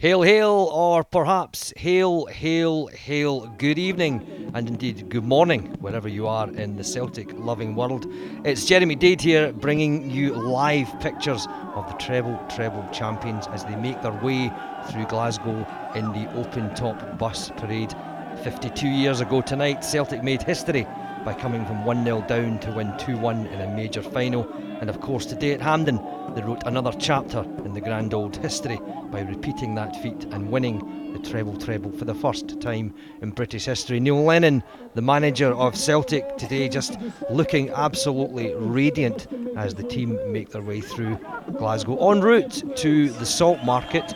Hail, hail, or perhaps hail, hail, hail, good evening, and indeed good morning, wherever you are in the Celtic loving world. It's Jeremy Dade here, bringing you live pictures of the treble champions as they make their way through Glasgow in the open top bus parade. 52 years ago tonight, Celtic made history by coming from 1-0 down to win 2-1 in a major final. And of course, today at Hampden, they wrote another chapter in the grand old history by repeating that feat and winning the treble for the first time in British history. Neil Lennon, the manager of Celtic, today just looking absolutely radiant as the team make their way through Glasgow en route to the Salt Market,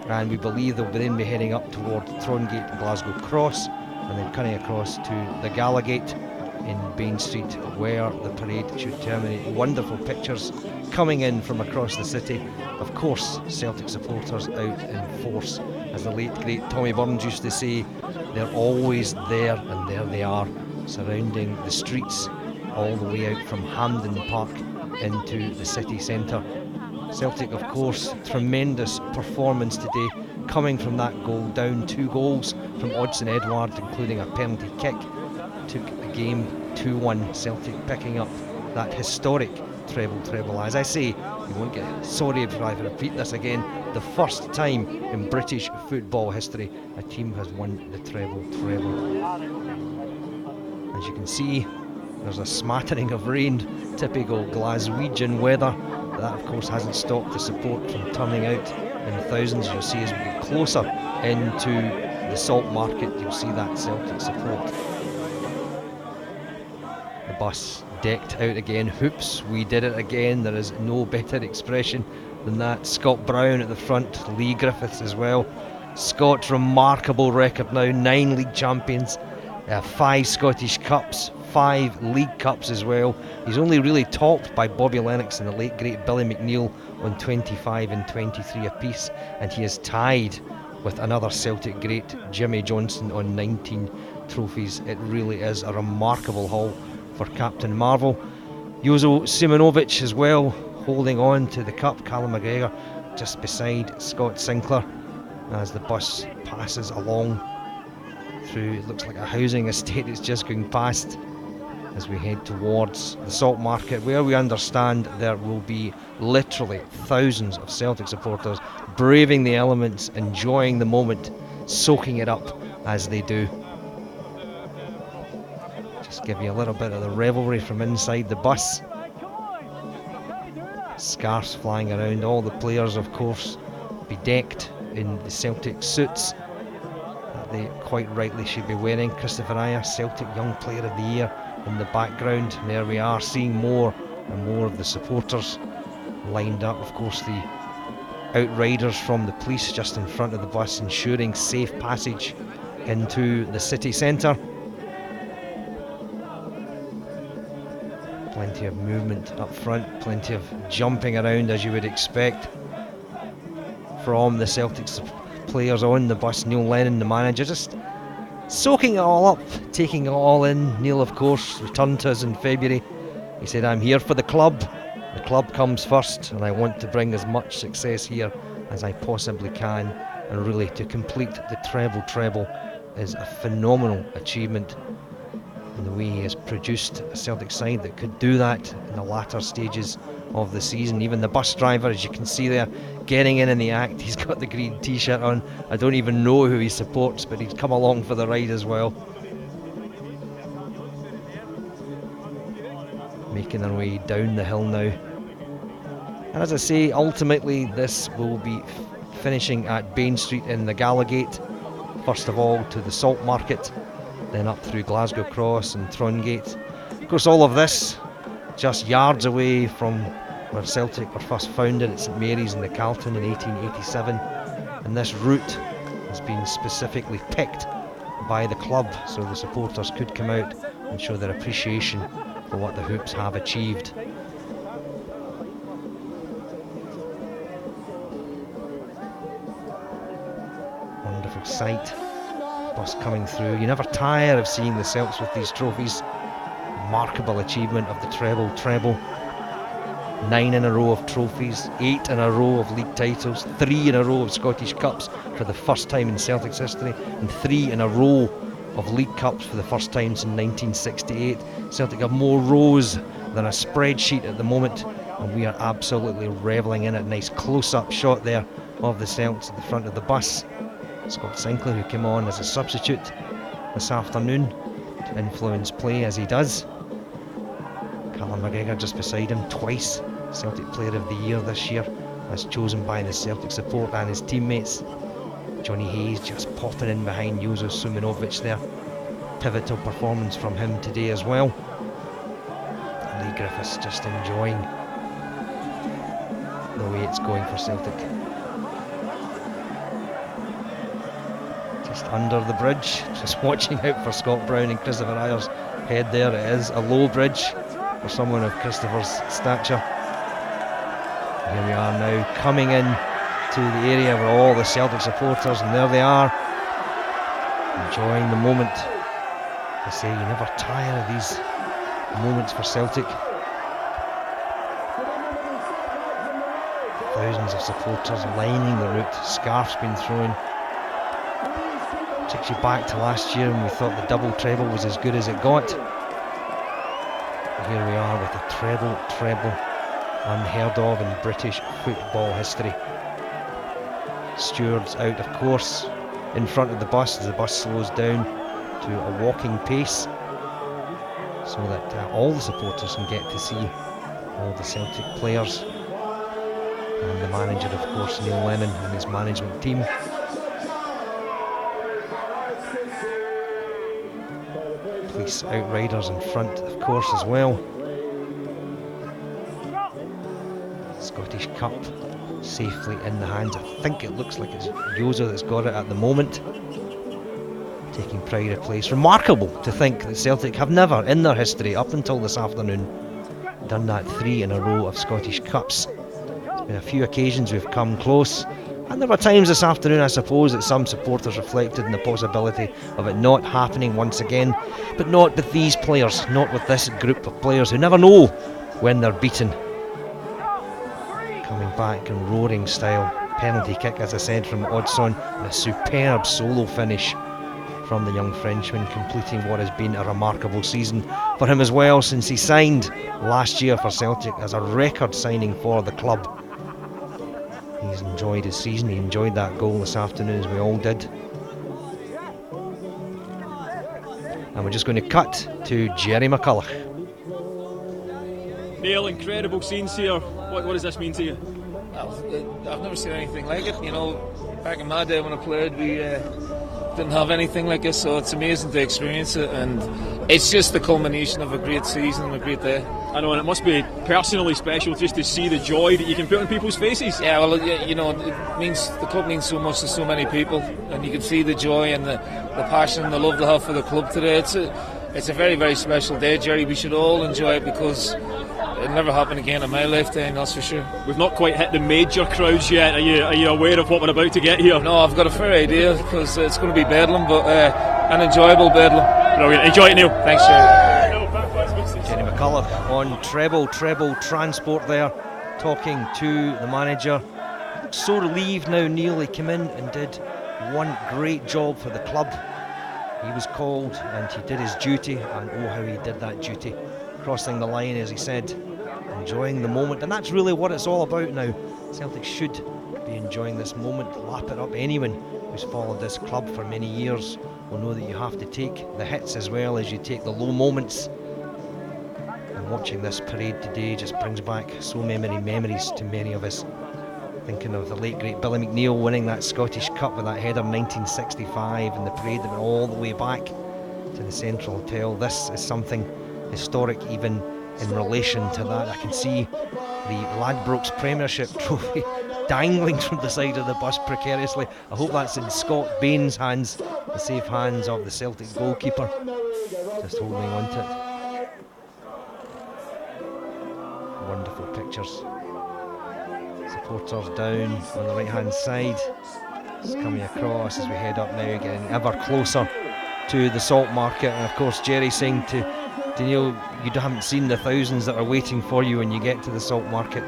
and we believe they'll then be heading up toward Throngate and Glasgow Cross, and then cutting across to the Gallagate in Bain Street, where the parade should terminate. Wonderful pictures coming in from across the city. Of course, Celtic supporters out in force. As the late great Tommy Burns used to say, they're always there, and there they are, surrounding the streets all the way out from Hampden Park into the city centre. Celtic, of course, tremendous performance today, coming from that goal down, 2 goals from Odsonne Edouard, including a penalty kick. Took the game 2-1, Celtic picking up that historic treble. As I say, you won't get sorry if I repeat this again, the first time in British football history a team has won the treble. As you can see, there's a smattering of rain, typical Glaswegian weather. That of course hasn't stopped the support from turning out in thousands. You'll see as we get closer into the Salt Market, you'll see that Celtic support. The bus decked out again. Hoops, we did it again. There is no better expression than that. Scott Brown at the front, Lee Griffiths as well. Scott's remarkable record now, 9 league champions, 5 Scottish Cups, 5 League Cups as well. He's only really topped by Bobby Lennox and the late great Billy McNeill on 25 and 23 apiece, and he is tied with another Celtic great, Jimmy Johnson, on 19 trophies. It really is a remarkable haul for Captain Marvel. Jozo Simonovic as well, holding on to the cup. Callum McGregor just beside Scott Sinclair as the bus passes along through, it looks like a housing estate it's just going past, as we head towards the Salt Market, where we understand there will be literally thousands of Celtic supporters braving the elements, enjoying the moment, soaking it up as they do. Just give you a little bit of the revelry from inside the bus. Scarves flying around, all the players of course bedecked in the Celtic suits that they quite rightly should be wearing. Christopher Aya, Celtic Young Player of the Year, in the background. And there we are, seeing more and more of the supporters lined up. Of course, the outriders from the police just in front of the bus, ensuring safe passage into the city centre. Plenty of movement up front, plenty of jumping around as you would expect from the Celtic players on the bus. Neil Lennon, the manager, just soaking it all up, taking it all in. Neil, of course, returned to us in February. He said, "I'm here for the club. The club comes first, and I want to bring as much success here as I possibly can." And really, to complete the treble is a phenomenal achievement. And the way he has produced a Celtic side that could do that in the latter stages of the season. Even the bus driver, as you can see there, getting in the act. He's got the green t-shirt on. I don't even know who he supports, but he's come along for the ride as well. Making their way down the hill now. And as I say, ultimately this will be finishing at Bain Street in the Gallagate. First of all to the Salt Market, then up through Glasgow Cross and Throngate. Of course, all of this just yards away from where Celtic were first founded at St Mary's in the Carlton in 1887, and this route has been specifically picked by the club so the supporters could come out and show their appreciation for what the Hoops have achieved. Wonderful sight. Bus coming through. You never tire of seeing the Celts with these trophies. Remarkable achievement of the treble. 9 in a row of trophies, 8 in a row of league titles, 3 in a row of Scottish Cups for the first time in Celtic's history, and 3 in a row of League Cups for the first time since 1968. Celtic have more rows than a spreadsheet at the moment, and we are absolutely revelling in it. Nice close-up shot there of the Celts at the front of the bus. Scott Sinclair, who came on as a substitute this afternoon to influence play as he does. Callum McGregor just beside him twice. Celtic Player of the Year this year, as chosen by the Celtic support and his teammates. Johnny Hayes just popping in behind Jozo Suminovic there. Pivotal performance from him today as well. Lee Griffiths just enjoying the way it's going for Celtic. Just under the bridge, just watching out for Scott Brown and Christopher Ayer's head there. It is a low bridge for someone of Christopher's stature. Here we are now coming in to the area where all the Celtic supporters, and there they are, enjoying the moment. I say you never tire of these moments for Celtic. Thousands of supporters lining the route, scarves being thrown. Takes you back to last year when we thought the double treble was as good as it got. Here we are with a treble unheard of in British football history. Stewards out, of course, in front of the bus as the bus slows down to a walking pace, so that all the supporters can get to see all the Celtic players and the manager, of course, Neil Lennon, and his management team. Police outriders in front, of course, as well. Scottish Cup safely in the hands. I think it looks like it's Jozo that's got it at the moment, taking pride of place. Remarkable to think that Celtic have never in their history up until this afternoon done that 3 in a row of Scottish Cups. There's been a few occasions we've come close, and there were times this afternoon, I suppose, that some supporters reflected on the possibility of it not happening once again, but not with these players, not with this group of players who never know when they're beaten. Coming back in roaring style. Penalty kick, as I said, from Odson, and a superb solo finish from the young Frenchman, completing what has been a remarkable season for him as well, since he signed last year for Celtic as a record signing for the club. He's enjoyed his season, he enjoyed that goal this afternoon, as we all did. And we're just going to cut to Jerry McCulloch. Neil, incredible scenes here. What does this mean to you? I've never seen anything like it. You know, back in my day when I played, we didn't have anything like this, so it's amazing to experience it, and it's just the culmination of a great season and a great day. I know, and it must be personally special just to see the joy that you can put on people's faces. Yeah, well, you know, it means the club means so much to so many people, and you can see the joy and the passion and the love they have for the club today. It's a very, very special day, Jerry. We should all enjoy it, because it'll never happen again in my lifetime, that's for sure. We've not quite hit the major crowds yet. Are you aware of what we're about to get here? No, I've got a fair idea, because it's going to be bedlam, but an enjoyable bedlam. Brilliant. Enjoy it, Neil. Thanks, Jerry. Jenny McCulloch on treble transport there, talking to the manager. So relieved now, Neil. He came in and did one great job for the club. He was called and he did his duty, and oh how he did that duty, crossing the line, as he said, enjoying the moment. And that's really what it's all about now. Celtic should be enjoying this moment, lap it up. Anyone who's followed this club for many years will know that you have to take the hits as well as you take the low moments. And watching this parade today just brings back so many memories to many of us. Thinking of the late great Billy McNeil winning that Scottish Cup with that header in 1965, and the parade that went all the way back to the Central Hotel. This is something historic even in relation to that. I can see the Ladbrokes Premiership trophy dangling from the side of the bus precariously. I hope that's in Scott Bain's hands, the safe hands of the Celtic goalkeeper, just holding on to it. Wonderful pictures. Supporters down on the right hand side, just coming across as we head up now, getting ever closer to the Salt Market. And of course Jerry saying to Daniel, you haven't seen the thousands that are waiting for you when you get to the Salt Market.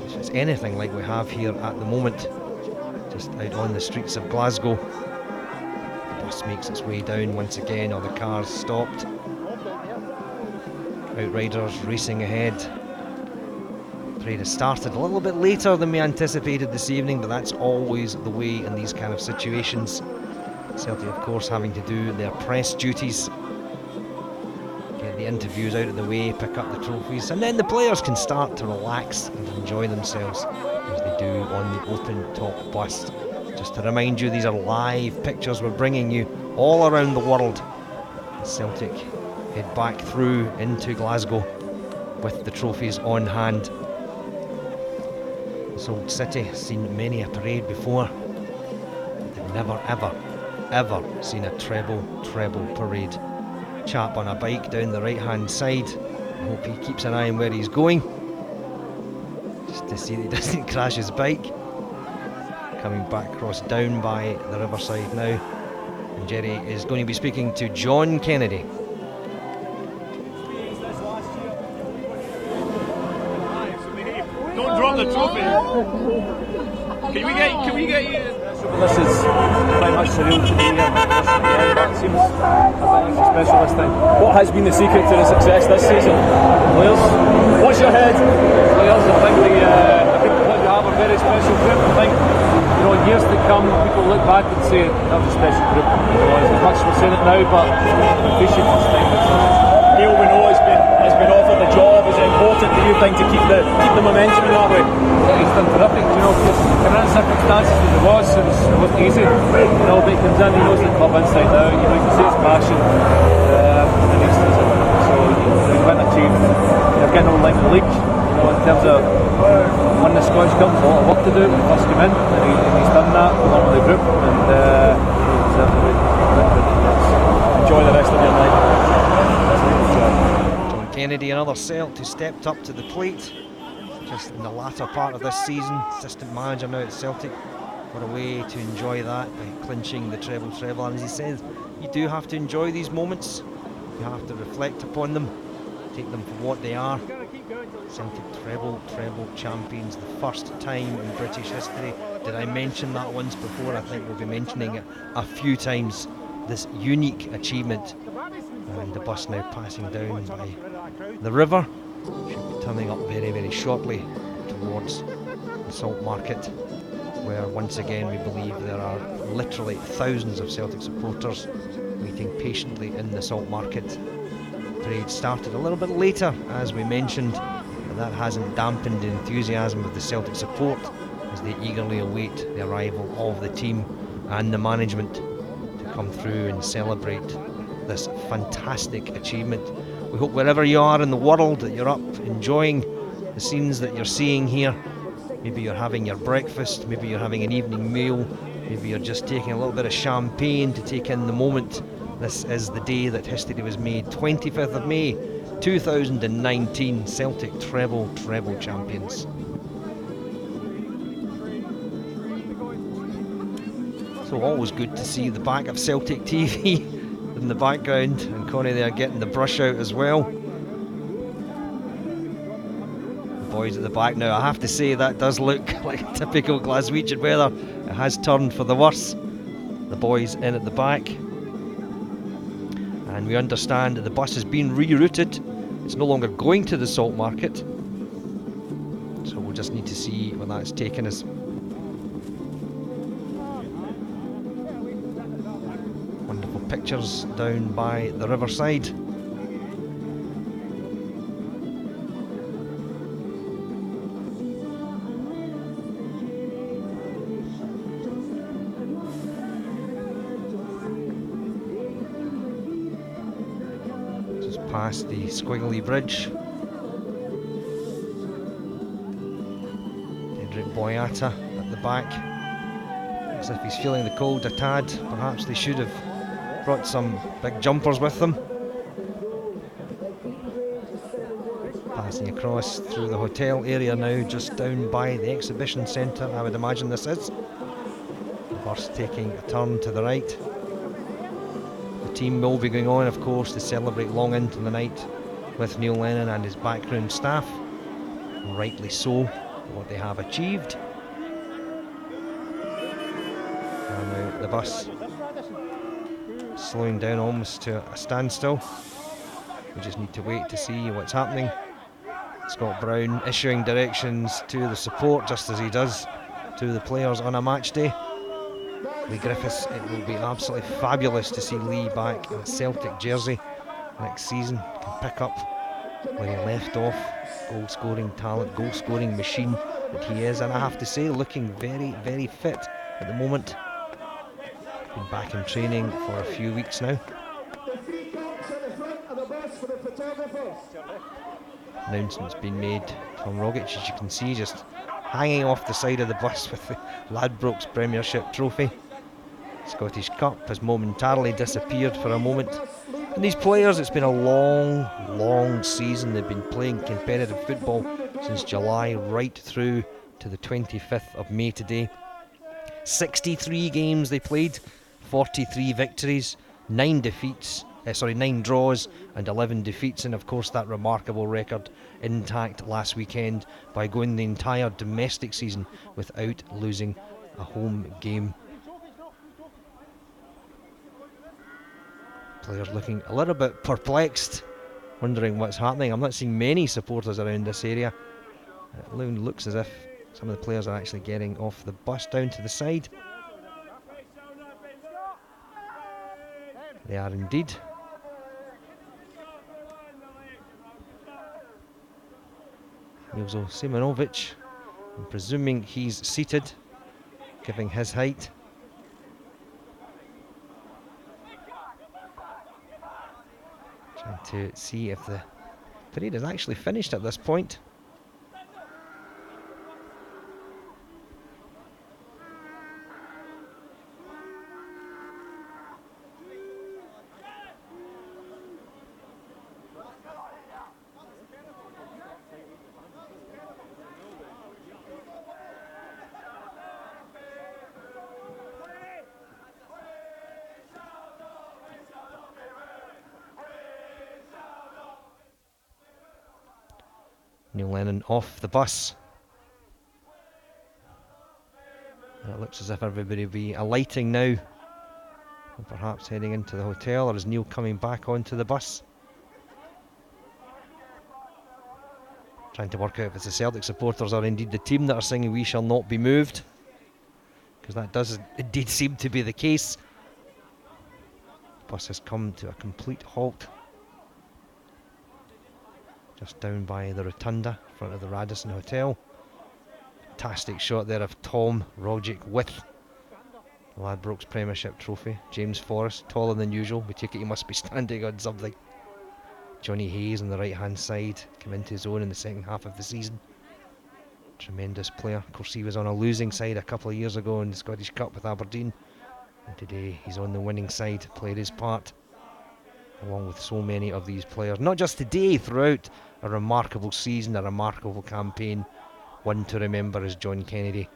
If it's anything like we have here at the moment, just out on the streets of Glasgow. The bus makes its way down once again, all the cars stopped. Outriders racing ahead. The parade has started a little bit later than we anticipated this evening, but that's always the way in these kind of situations. Celtic, of course, having to do their press duties, get the interviews out of the way, pick up the trophies, and then the players can start to relax and enjoy themselves as they do on the open top bus. Just to remind you, these are live pictures we're bringing you all around the world. Celtic head back through into Glasgow with the trophies on hand. This old city has seen many a parade before. They've never ever seen a treble parade. Chap on a bike down the right hand side. I hope he keeps an eye on where he's going, just to see that he doesn't crash his bike. Coming back across down by the riverside now, and Jerry is going to be speaking to John Kennedy. Don't drop the trophy. Can we get you? This is very much surreal to me. That seems a bit special this time. What has been the secret to the success this season? Players. What's your head? Players. I think what you have a very special group. I think in years to come, people look back and say that was a special group. As much as we're saying it now, but appreciate this time. Neil, we know has been offered the job. Is it important, do you think, to keep the momentum in that way? Yeah, he's done terrific, because coming in circumstances as it wasn't easy. But he comes in, he knows the club inside out, you can see his passion, and he's went and achieved. They're getting on like the league, in terms of winning the Scottish Cup, a lot of work to do when he first came in, and he's done that along with the group, and Enjoy the rest of your night. John Kennedy, another Celt who stepped up to the plate just in the latter part of this season. Assistant manager now at Celtic. What a way to enjoy that by clinching the treble. And as he says, you do have to enjoy these moments. You have to reflect upon them, take them for what they are. Celtic treble champions, the first time in British history. Did I mention that once before? I think we'll be mentioning it a few times. This unique achievement. And the bus now passing down by the river. Should be turning up very shortly towards the Salt Market, where once again we believe there are literally thousands of Celtic supporters waiting patiently in the Salt Market. The parade started a little bit later, as we mentioned, but that hasn't dampened the enthusiasm of the Celtic support as they eagerly await the arrival of the team and the management to come through and celebrate this fantastic achievement. We hope wherever you are in the world that you're up enjoying the scenes that you're seeing here. Maybe you're having your breakfast, maybe you're having an evening meal, maybe you're just taking a little bit of champagne to take in the moment. This is the day that history was made. 25th of May 2019, Celtic treble champions. So always good to see the back of Celtic TV in the background, and Connie there getting the brush out as well. The boys at the back now, I have to say that does look like typical Glaswegian weather. It has turned for the worse. The boys in at the back, and we understand that the bus has been rerouted. It's no longer going to the Salt Market, so we'll just need to see where that's taken us. Pictures down by the riverside. Just past the squiggly bridge. Dedrick Boyata at the back, as if he's feeling the cold a tad. Perhaps they should have brought some big jumpers with them. Passing across through the hotel area now, just down by the exhibition centre, I would imagine this is. The bus taking a turn to the right. The team will be going on, of course, to celebrate long into the night with Neil Lennon and his background staff. Rightly so, what they have achieved. And now the bus slowing down almost to a standstill. We just need to wait to see what's happening. Scott Brown issuing directions to the support, just as he does to the players on a match day. Lee Griffiths, it will be absolutely fabulous to see Lee back in a Celtic jersey next season. Can pick up where he left off. Goal scoring talent, goal scoring machine that he is, and I have to say, looking very, very fit at the moment. Been back in training for a few weeks now. Announcement's been made. Tom Rogic, as you can see, just hanging off the side of the bus with the Ladbrokes Premiership trophy. Scottish Cup has momentarily disappeared for a moment. And these players, it's been a long, long season. They've been playing competitive football since July right through to the 25th of May today. 63 games they played, 43 victories, 9 draws and 11 defeats, and of course that remarkable record intact last weekend by going the entire domestic season without losing a home game. Players looking a little bit perplexed, wondering what's happening. I'm not seeing many supporters around this area. It looks as if some of the players are actually getting off the bus down to the side. They are indeed. Jozo Simonovic, I'm presuming he's seated, giving his height. Trying to see if the parade is actually finished at this point. Neil Lennon off the bus. And it looks as if everybody will be alighting now, and perhaps heading into the hotel, or is Neil coming back onto the bus? Trying to work out if it's the Celtic supporters or indeed the team that are singing "We Shall Not Be Moved," because that does indeed seem to be the case. The bus has come to a complete halt just down by the rotunda in front of the Radisson Hotel. Fantastic shot there of Tom Rogic with the Ladbrokes Premiership trophy. James Forrest, taller than usual. We take it he must be standing on something. Johnny Hayes on the right hand side, came into his own in the second half of the season. Tremendous player. Of course, he was on a losing side a couple of years ago in the Scottish Cup with Aberdeen, and today he's on the winning side, played his part along with so many of these players, not just today, throughout a remarkable season, a remarkable campaign, one to remember, as John Kennedy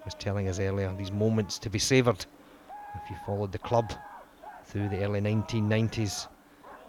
was telling us earlier. These moments to be savoured. If you followed the club through the early 1990s,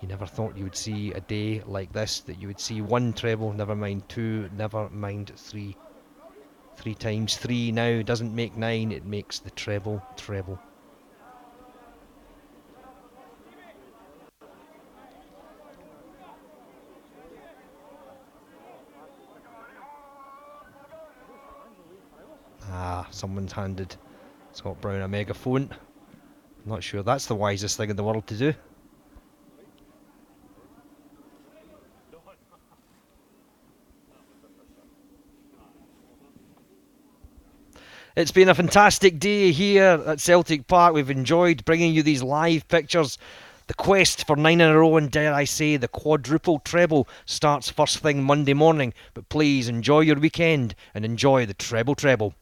you never thought you would see a day like this, that you would see one treble, never mind two, never mind three. 3 times 3 now doesn't make 9, it makes the treble. Someone's handed Scott Brown a megaphone. I'm not sure that's the wisest thing in the world to do. It's been a fantastic day here at Celtic Park. We've enjoyed bringing you these live pictures. The quest for 9 in a row, and dare I say, the quadruple treble starts first thing Monday morning. But please enjoy your weekend and enjoy the treble.